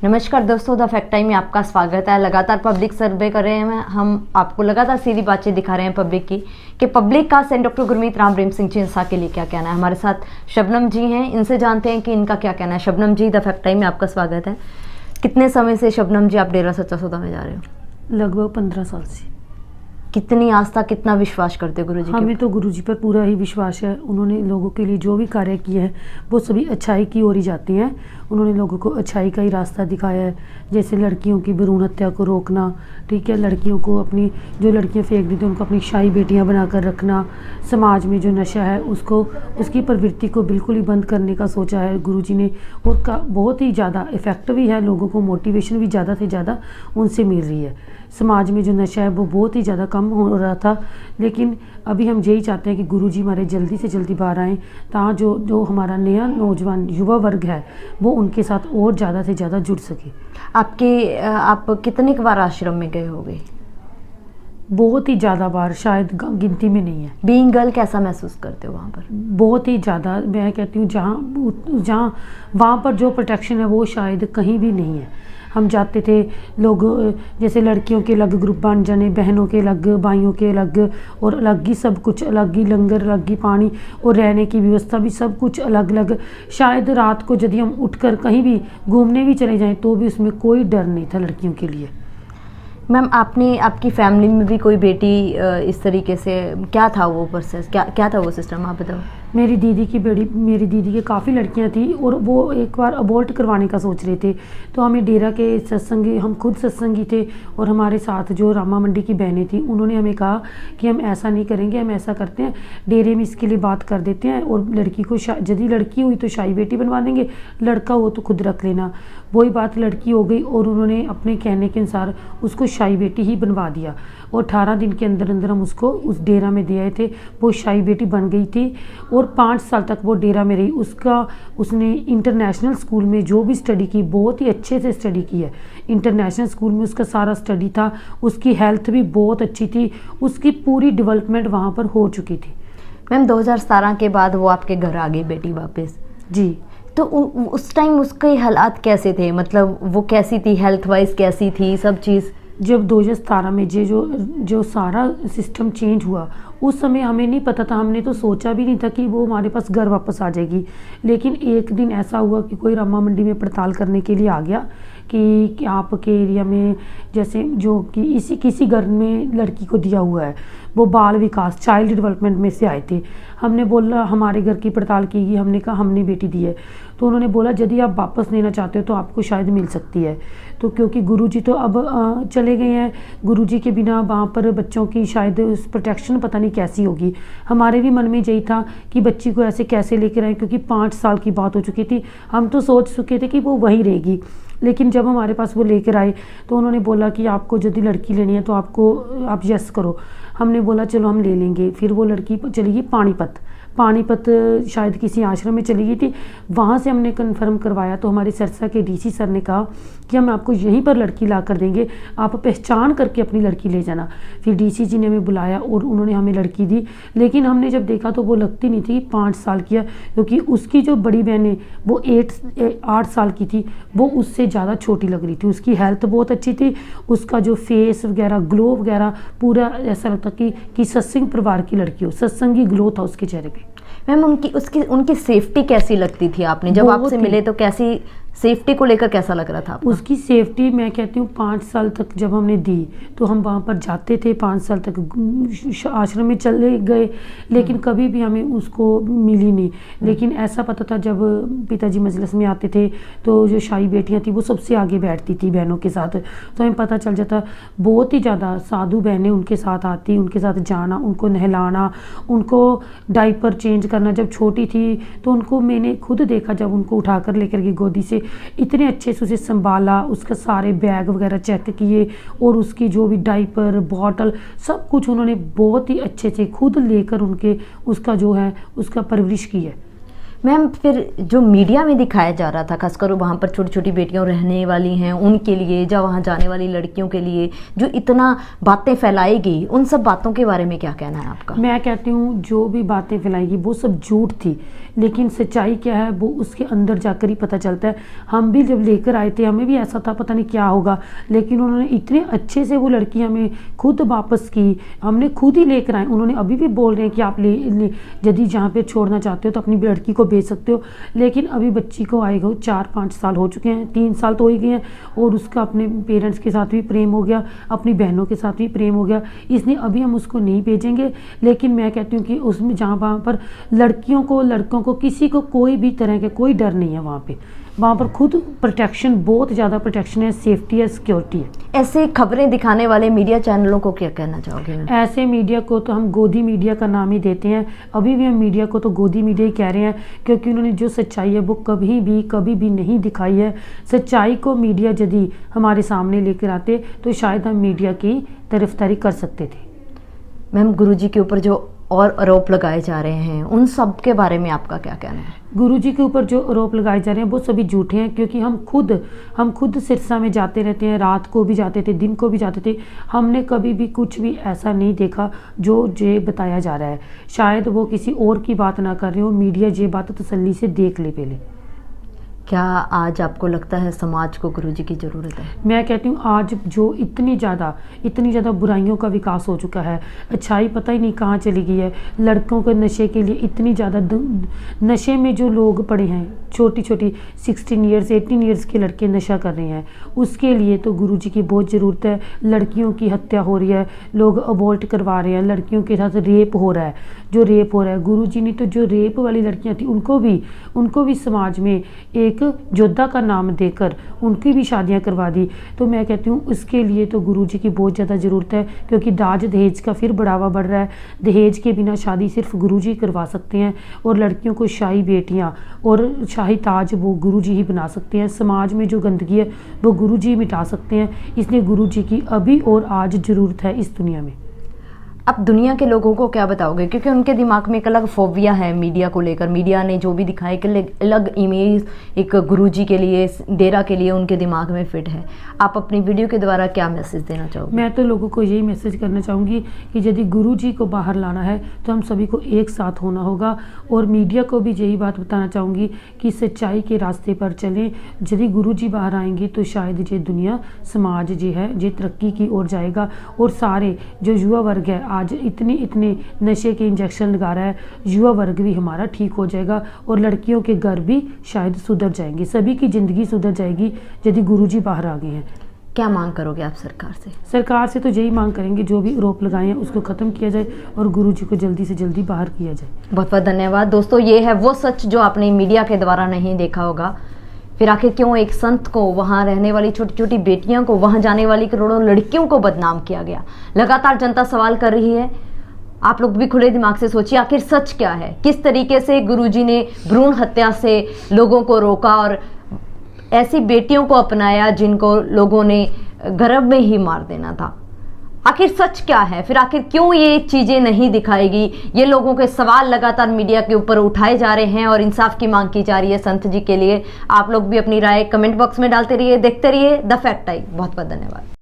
नमस्कार दोस्तों, the fact time में आपका स्वागत है। लगातार पब्लिक सर्वे कर रहे हैं हम आपको लगातार सीधी बातचीत दिखा रहे हैं पब्लिक की कि पब्लिक का सेंट डॉक्टर गुरमीत राम प्रेम सिंह जी इंसा के लिए क्या कहना है। हमारे साथ शबनम जी हैं, इनसे जानते हैं कि इनका क्या कहना है। शबनम जी, द फैक्ट टाइम में आपका स्वागत है। कितने समय से शबनम जी आप डेरा सच्चा सौदा में जा रहे हो? लगभग 15 साल से। कितनी आस्था, कितना विश्वास करते हो गुरु जी? हमें तो गुरु जी पर पूरा ही विश्वास है। उन्होंने लोगों के लिए जो भी कार्य किए हैं वो सभी अच्छाई की ओर ही जाती हैं। उन्होंने लोगों को अच्छाई का ही रास्ता दिखाया है, जैसे लड़कियों की भ्रूण हत्या को रोकना, ठीक है, लड़कियों को अपनी जो लड़कियां फेंक देती हैं उनको अपनी शाही बेटियां बनाकर रखना, समाज में जो नशा है उसको उसकी प्रवृत्ति को बिल्कुल ही बंद करने का सोचा है गुरु जी ने। और बहुत ही ज़्यादा इफेक्ट भी है, लोगों को मोटिवेशन भी ज़्यादा से ज़्यादा उनसे मिल रही है। समाज में जो नशा है वो बहुत ही ज़्यादा कम हो रहा था, लेकिन अभी हम यही चाहते हैं कि गुरु जी हमारे जल्दी से जल्दी बाहर आएँ, ताकि जो हमारा नया नौजवान युवा वर्ग है वो उनके साथ और ज़्यादा से ज़्यादा जुड़ सके। आप कितने बार आश्रम में गए होगे? बहुत ही ज़्यादा बार, शायद गिनती में नहीं है। बीइंग गर्ल कैसा महसूस करते हो वहाँ पर? बहुत ही ज़्यादा, मैं कहती हूँ जहाँ वहाँ पर जो प्रोटेक्शन है वो शायद कहीं भी नहीं है। हम जाते थे, लोग जैसे लड़कियों के अलग ग्रुप बन जाने, बहनों के अलग, भाइयों के अलग, और अलग ही सब कुछ, अलग ही लंगर, अलग ही पानी और रहने की व्यवस्था भी सब कुछ अलग अलग। शायद रात को यदि हम उठकर कहीं भी घूमने भी चले जाएं तो भी उसमें कोई डर नहीं था लड़कियों के लिए। मैम, आपकी फैमिली में भी कोई बेटी इस तरीके से, क्या था वो प्रोसेस, क्या था वो सिस्टम, आप बताओ। मेरी दीदी के काफ़ी लड़कियां थी और वो एक बार अबॉर्ट करवाने का सोच रहे थे। तो हमें डेरा के सत्संगी, हम खुद सत्संगी थे और हमारे साथ जो रामा मंडी की बहनें थी उन्होंने हमें कहा कि हम ऐसा नहीं करेंगे, हम ऐसा करते हैं, डेरे में इसके लिए बात कर देते हैं और लड़की को यदि लड़की हुई तो शाही बेटी बनवा देंगे, लड़का हो तो खुद रख लेना। वही बात लड़की हो गई और उन्होंने अपने कहने के अनुसार उसको शाही बेटी ही बनवा दिया और 18 दिन के अंदर अंदर हम उसको उस डेरा में दे आए थे। वो शाही बेटी बन गई थी और 5 साल तक वो डेरा में रही। उसने इंटरनेशनल स्कूल में जो भी स्टडी की, बहुत ही अच्छे से स्टडी की है। इंटरनेशनल स्कूल में उसका सारा स्टडी था, उसकी हेल्थ भी बहुत अच्छी थी, उसकी पूरी डेवलपमेंट वहाँ पर हो चुकी थी। मैम, 2017 के बाद वो आपके घर आ गई बेटी वापस? जी। तो उस टाइम उसके हालात कैसे थे, मतलब वो कैसी थी, हेल्थ वाइज कैसी थी, सब चीज़? जब 2017 में जो सारा सिस्टम चेंज हुआ उस समय हमें नहीं पता था, हमने तो सोचा भी नहीं था कि वो हमारे पास घर वापस आ जाएगी। लेकिन एक दिन ऐसा हुआ कि कोई रामा मंडी में पड़ताल करने के लिए आ गया कि आपके एरिया में जैसे जो कि किसी घर में लड़की को दिया हुआ है, वो बाल विकास चाइल्ड डेवलपमेंट में से आए थे। हमने बोला हमारे घर की पड़ताल की गई, हमने कहा हमने बेटी दी है। तो उन्होंने बोला यदि आप वापस लेना चाहते हो तो आपको शायद मिल सकती है। तो क्योंकि गुरुजी तो अब चले गए हैं, गुरुजी के बिना वहाँ पर बच्चों की शायद उस प्रोटेक्शन पता नहीं कैसी होगी। हमारे भी मन में यही था कि बच्ची को ऐसे कैसे लेकर आए, क्योंकि 5 साल की बात हो चुकी थी। हम तो सोच चुके थे कि वो वहीं रहेगी, लेकिन जब हमारे पास वो लेकर आए तो उन्होंने बोला कि आपको यदि लड़की लेनी है तो आप यस करो। हमने बोला चलो हम ले लेंगे। फिर वो लड़की चली गई पानीपत शायद किसी आश्रम में चली गई थी। वहाँ से हमने कन्फर्म करवाया तो हमारे सरसा के डीसी सर ने कहा कि हम आपको यहीं पर लड़की ला कर देंगे, आप पहचान करके अपनी लड़की ले जाना। फिर डीसी जी ने हमें बुलाया और उन्होंने हमें लड़की दी, लेकिन हमने जब देखा तो वो लगती नहीं थी 5 साल की है, क्योंकि उसकी जो बड़ी बहन है वो 8 साल की थी, वो उससे ज़्यादा छोटी लग रही थी। उसकी हेल्थ बहुत अच्छी थी, उसका जो फेस वगैरह, ग्लो वगैरह पूरा ऐसा लगता कि सत्संग परिवार की लड़की हो, सत्संगी ग्लो था उसके चेहरे पे। मैम, उनकी सेफ्टी कैसी लगती थी? आपने जब आपसे मिले तो कैसी सेफ्टी को लेकर कैसा लग रहा था आपको? उसकी सेफ्टी मैं कहती हूँ 5 साल तक जब हमने दी तो हम वहाँ पर जाते थे, 5 साल तक आश्रम में चले गए, लेकिन कभी भी हमें उसको मिली नहीं। लेकिन ऐसा पता था जब पिताजी मजलिस में आते थे तो जो शाही बेटियाँ थी वो सबसे आगे बैठती थी बहनों के साथ, तो हमें पता चल जाता। बहुत ही ज़्यादा साधु बहनें उनके साथ आती, उनके साथ जाना, उनको नहलाना, उनको डायपर चेंज करना। जब छोटी थी तो उनको मैंने खुद देखा, जब उनको उठाकर लेकर गई गोदी से, इतने अच्छे से उसे संभाला, उसका सारे बैग वगैरह चेक किए और उसकी जो भी डायपर, बॉटल, सब कुछ उन्होंने बहुत ही अच्छे से खुद लेकर उसका जो है उसका परवरिश की है। मैम फिर जो मीडिया में दिखाया जा रहा था, खासकर वहाँ पर छोटी छोटी बेटियाँ रहने वाली हैं उनके लिए, या वहाँ जाने वाली लड़कियों के लिए जो इतना बातें फैलाई गई, उन सब बातों के बारे में क्या कहना है आपका? मैं कहती हूँ जो भी बातें फैलाएगी वो सब झूठ थी, लेकिन सच्चाई क्या है वो उसके अंदर जाकर ही पता चलता है। हम भी जब लेकर आए थे हमें भी ऐसा था पता नहीं क्या होगा, लेकिन उन्होंने इतने अच्छे से वो लड़की हमें खुद वापस की, हमने खुद ही लेकर आए। उन्होंने अभी भी बोल रहे हैं कि आप यदि जहाँ पे छोड़ना चाहते हो तो अपनी लड़की को भेज सकते हो, लेकिन अभी बच्ची को आएगा 4-5 साल हो चुके हैं, 3 साल तो हो ही गए हैं, और उसका अपने पेरेंट्स के साथ भी प्रेम हो गया, अपनी बहनों के साथ भी प्रेम हो गया, इसलिए अभी हम उसको नहीं भेजेंगे। लेकिन मैं कहती हूँ कि उसमें जहाँ वहाँ पर लड़कियों को, लड़कों को, किसी को कोई भी तरह के कोई डर नहीं है वहाँ पर खुद प्रोटेक्शन, बहुत ज़्यादा प्रोटेक्शन है, सेफ्टी है, सिक्योरिटी है। ऐसे खबरें दिखाने वाले मीडिया चैनलों को क्या कहना चाहोगे? ऐसे मीडिया को तो हम गोदी मीडिया का नाम ही देते हैं, अभी भी हम मीडिया को तो गोदी मीडिया ही कह रहे हैं, क्योंकि उन्होंने जो सच्चाई है वो कभी भी नहीं दिखाई है। सच्चाई को मीडिया यदि हमारे सामने लेकर आते तो शायद हम मीडिया की तरफदारी कर सकते थे। मैम गुरुजी के ऊपर जो और आरोप लगाए जा रहे हैं उन सब के बारे में आपका क्या कहना है? गुरुजी के ऊपर जो आरोप लगाए जा रहे हैं वो सभी झूठे हैं, क्योंकि हम खुद सिरसा में जाते रहते हैं, रात को भी जाते थे, दिन को भी जाते थे, हमने कभी भी कुछ भी ऐसा नहीं देखा जो ये बताया जा रहा है। शायद वो किसी और की बात ना कर रहे हो, मीडिया ये बात तसल्ली से देख ले पहले। क्या आज आपको लगता है समाज को गुरुजी की ज़रूरत है? मैं कहती हूँ आज जो इतनी ज़्यादा बुराइयों का विकास हो चुका है, अच्छाई पता ही नहीं कहाँ चली गई है। लड़कों के नशे के लिए इतनी ज़्यादा नशे में जो लोग पड़े हैं, छोटी 16 ईयर्स 18 ईयर्स के लड़के नशा कर रहे हैं, उसके लिए तो गुरुजी की बहुत ज़रूरत है। लड़कियों की हत्या हो रही है, लोग अबॉर्ट करवा रहे हैं, लड़कियों के साथ रेप हो रहा है, गुरुजी ने तो जो रेप वाली लड़कियाँ थी उनको भी समाज में एक योद्धा का नाम देकर उनकी भी शादियां करवा दी। तो मैं कहती हूँ उसके लिए तो गुरुजी की बहुत ज़्यादा ज़रूरत है, क्योंकि दाज दहेज का फिर बढ़ावा बढ़ रहा है। दहेज के बिना शादी सिर्फ गुरुजी करवा सकते हैं, और लड़कियों को शाही बेटियाँ और शाही ताज वो गुरुजी ही बना सकते हैं। समाज में जो गंदगी है वो गुरुजी मिटा सकते हैं, इसलिए गुरुजी की अभी और आज ज़रूरत है इस दुनिया में। आप दुनिया के लोगों को क्या बताओगे, क्योंकि उनके दिमाग में एक अलग फोबिया है मीडिया को लेकर, मीडिया ने जो भी दिखाया कि अलग इमेज एक गुरुजी के लिए, डेरा के लिए उनके दिमाग में फिट है। आप अपनी वीडियो के द्वारा क्या मैसेज देना चाहोगे? मैं तो लोगों को यही मैसेज करना चाहूँगी कि यदि गुरुजी को बाहर लाना है तो हम सभी को एक साथ होना होगा, और मीडिया को भी यही बात बताना चाहूँगी कि सच्चाई के रास्ते पर चलें। यदि गुरुजी बाहर आएंगे तो शायद ये दुनिया, समाज जो है ये तरक्की की ओर जाएगा, और सारे जो युवा वर्ग है आज इतने नशे के इंजेक्शन लगा रहा है, युवा वर्ग भी हमारा ठीक हो जाएगा, और लड़कियों के घर भी शायद सुधर जाएंगे, सभी की ज़िंदगी सुधर जाएगी यदि गुरुजी बाहर आ गए हैं। क्या मांग करोगे आप सरकार से? सरकार से तो यही मांग करेंगे जो भी आरोप लगाए हैं उसको ख़त्म किया जाए और गुरुजी को जल्दी से जल्दी बाहर किया जाए। बहुत बहुत धन्यवाद दोस्तों, ये है वो सच जो आपने मीडिया के द्वारा नहीं देखा होगा। फिर आखिर क्यों एक संत को, वहाँ रहने वाली छोटी छोटी बेटियों को, वहाँ जाने वाली करोड़ों लड़कियों को बदनाम किया गया? लगातार जनता सवाल कर रही है, आप लोग भी खुले दिमाग से सोचिए आखिर सच क्या है। किस तरीके से गुरुजी ने भ्रूण हत्या से लोगों को रोका और ऐसी बेटियों को अपनाया जिनको लोगों ने गर्भ में ही मार देना था। आखिर सच क्या है? फिर आखिर क्यों ये चीज़ें नहीं दिखाएगी? ये लोगों के सवाल लगातार मीडिया के ऊपर उठाए जा रहे हैं और इंसाफ की मांग की जा रही है संत जी के लिए। आप लोग भी अपनी राय कमेंट बॉक्स में डालते रहिए, देखते रहिए द फैक्ट टाइम। बहुत बहुत धन्यवाद।